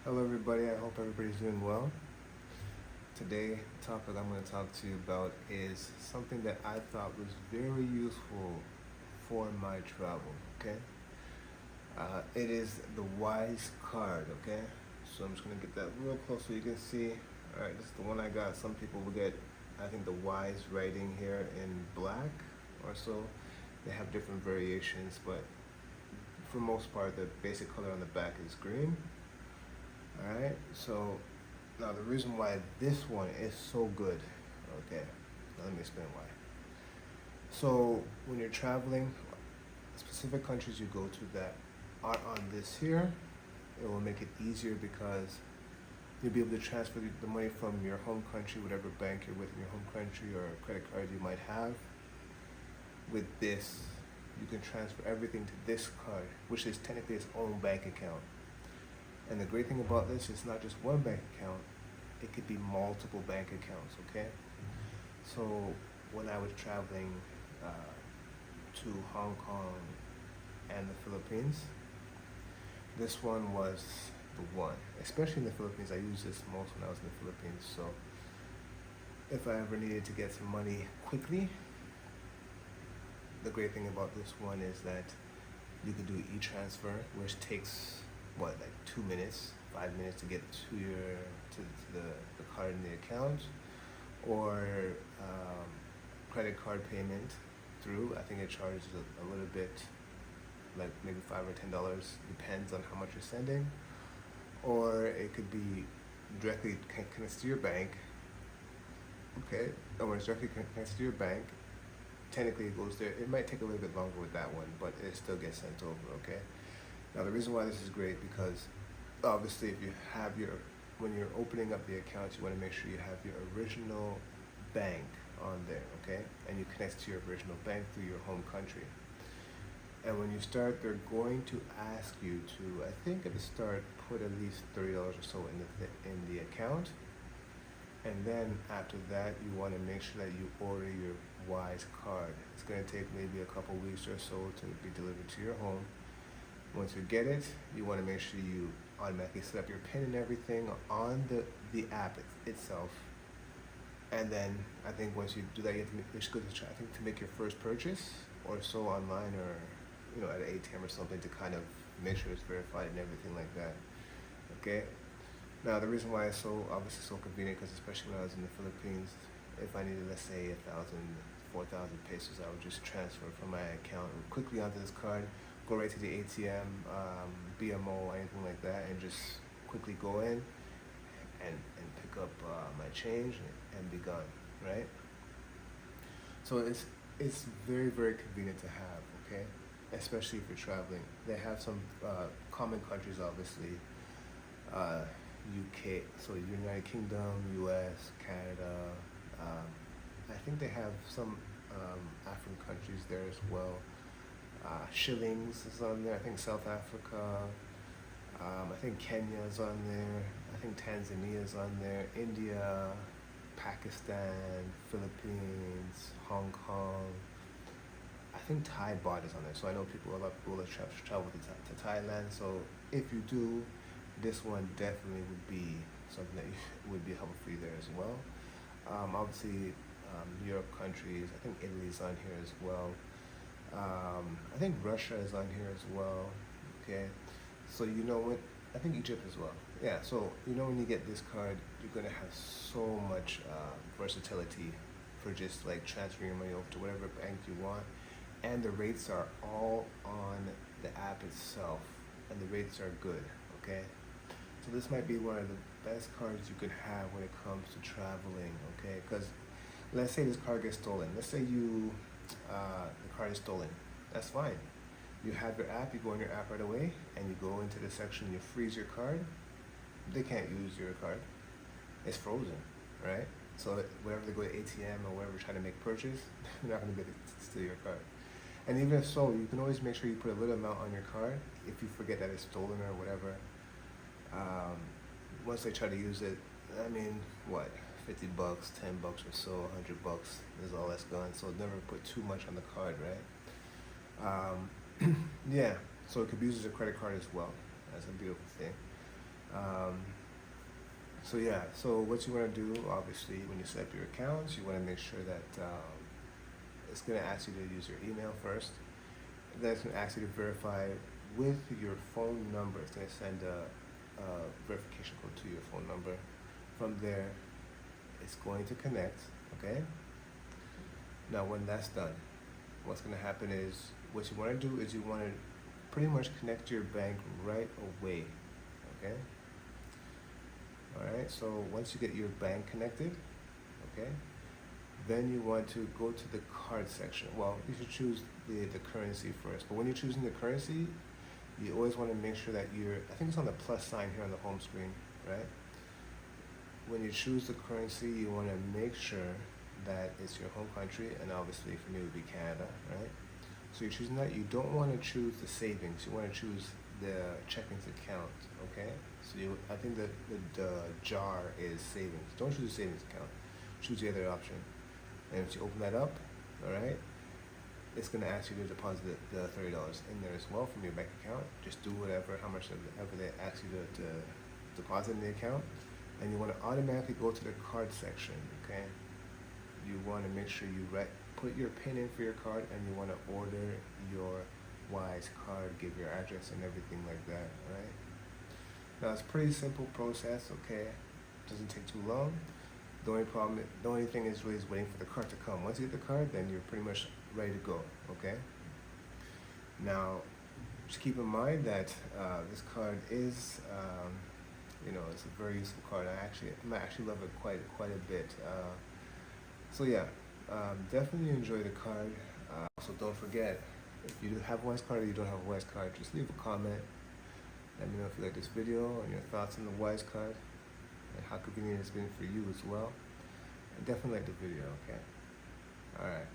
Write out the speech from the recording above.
Hello everybody, I hope everybody's doing well. Today, the topic I'm going to talk to you about is something that I thought was very useful for my travel, okay? It is the Wise card, okay? So I'm just going to get that real close so you can see. Alright, this is the one I got. Some people will get, I think, the Wise writing here in black or so. They have different variations, but for most part, the basic color on the back is green. Alright, so now the reason why this one is so good, okay, now let me explain why. So when you're traveling, specific countries you go to that are on this here, it will make it easier because you'll be able to transfer the money from your home country, whatever bank you're with in your home country or credit card you might have. With this, you can transfer everything to this card, which is technically its own bank account. And the great thing about this is not just one bank account, it could be multiple bank accounts, okay? So when I was traveling to Hong Kong and the Philippines, this one was the one. Especially in the Philippines, I used this most when I was in the Philippines. So if I ever needed to get some money quickly, the great thing about this one is that you could do e-transfer, which takes what, like 2 minutes, 5 minutes to get to the card in the account, or credit card payment through. I think it charges a little bit, like maybe $5 or $10, depends on how much you're sending. Or it could be directly connected to your bank. Okay, and when it's directly connected to your bank, technically it goes there. It might take a little bit longer with that one, but it still gets sent over, okay? Now the reason why this is great because obviously if you have when you're opening up the account, you want to make sure you have your original bank on there, okay? And you connect to your original bank through your home country. And when you start, they're going to ask you to, I think at the start, put at least $30 or so in the account. And then after that, you want to make sure that you order your Wise card. It's going to take maybe a couple weeks or so to be delivered to your home. Once you get it, you want to make sure you automatically set up your PIN and everything on the app itself. And then I think once you do that, you have to to make your first purchase or so online, or at an ATM or something, to kind of make sure it's verified and everything like that. Okay. Now the reason why it's obviously so convenient, because especially when I was in the Philippines, if I needed, let's say 4,000 pesos, I would just transfer from my account quickly onto this card, go right to the ATM, BMO, anything like that, and just quickly go in and pick up my change and be gone, right? So it's very, very convenient to have, okay? Especially if you're traveling. They have some common countries, obviously. UK, so United Kingdom, US, Canada. I think they have some African countries there as well. Shillings is on there. I think South Africa. I think Kenya is on there. I think Tanzania is on there. India, Pakistan, Philippines, Hong Kong. I think Thai baht is on there. So I know a lot of people that travel to Thailand. So if you do, this one definitely would be something that would be helpful for you there as well. Obviously, Europe countries. I think Italy is on here as well. I think Russia is on here as well. Okay, so I think Egypt as well. Yeah, so when you get this card, you're gonna have so much versatility for just like transferring your money over to whatever bank you want, and the rates are all on the app itself, and the rates are good. Okay, so this might be one of the best cards you could have when it comes to traveling. Okay, because let's say this card gets stolen. Let's say the card is stolen. That's fine. You have your app, you go on your app right away, and you go into the section, you freeze your card. They can't use your card. It's frozen, right? So whenever they go to ATM or wherever trying to make purchase, they're not going to be able to steal your card. And even if so, you can always make sure you put a little amount on your card if you forget that it's stolen or whatever. Once they try to use it, I mean, what? $50, $10 or so, $100 is all that's gone. So never put too much on the card, right? Yeah, so it could be used as a credit card as well. That's a beautiful thing. Um, so yeah, so what you want to do, obviously, when you set up your accounts, you want to make sure that it's going to ask you to use your email first. Then it's going to ask you to verify with your phone number. It's going to send a verification code to your phone number. From there, it's going to connect, okay? Now, when that's done, what's going to happen is, what you want to do is you want to pretty much connect to your bank right away, okay? All right, so once you get your bank connected, okay, then you want to go to the card section. Well, you should choose the currency first, but when you're choosing the currency, you always want to make sure that I think it's on the plus sign here on the home screen, right? When you choose the currency, you want to make sure that it's your home country, and obviously for me it would be Canada, right? So you're choosing that. You don't want to choose the savings. You want to choose the checkings account, okay? So I think the jar is savings. Don't choose the savings account. Choose the other option. And if you open that up, all right, it's going to ask you to deposit the $30 in there as well from your bank account. Just do how much ever they ask you to deposit in the account. And you want to automatically go to the card section, okay? You want to make sure you put your PIN in for your card, and you want to order your Wise card, give your address and everything like that, right? Now, it's a pretty simple process, okay? Doesn't take too long. The only thing is really waiting for the card to come. Once you get the card, then you're pretty much ready to go, okay? Now, just keep in mind that this card is, it's a very useful card. I actually love it quite a bit. So yeah, definitely enjoy the card. Also, don't forget, if you have a Wise card or you don't have a Wise card, just leave a comment. Let me know if you like this video and your thoughts on the Wise card and how convenient it's been for you as well. And definitely like the video, okay? Alright.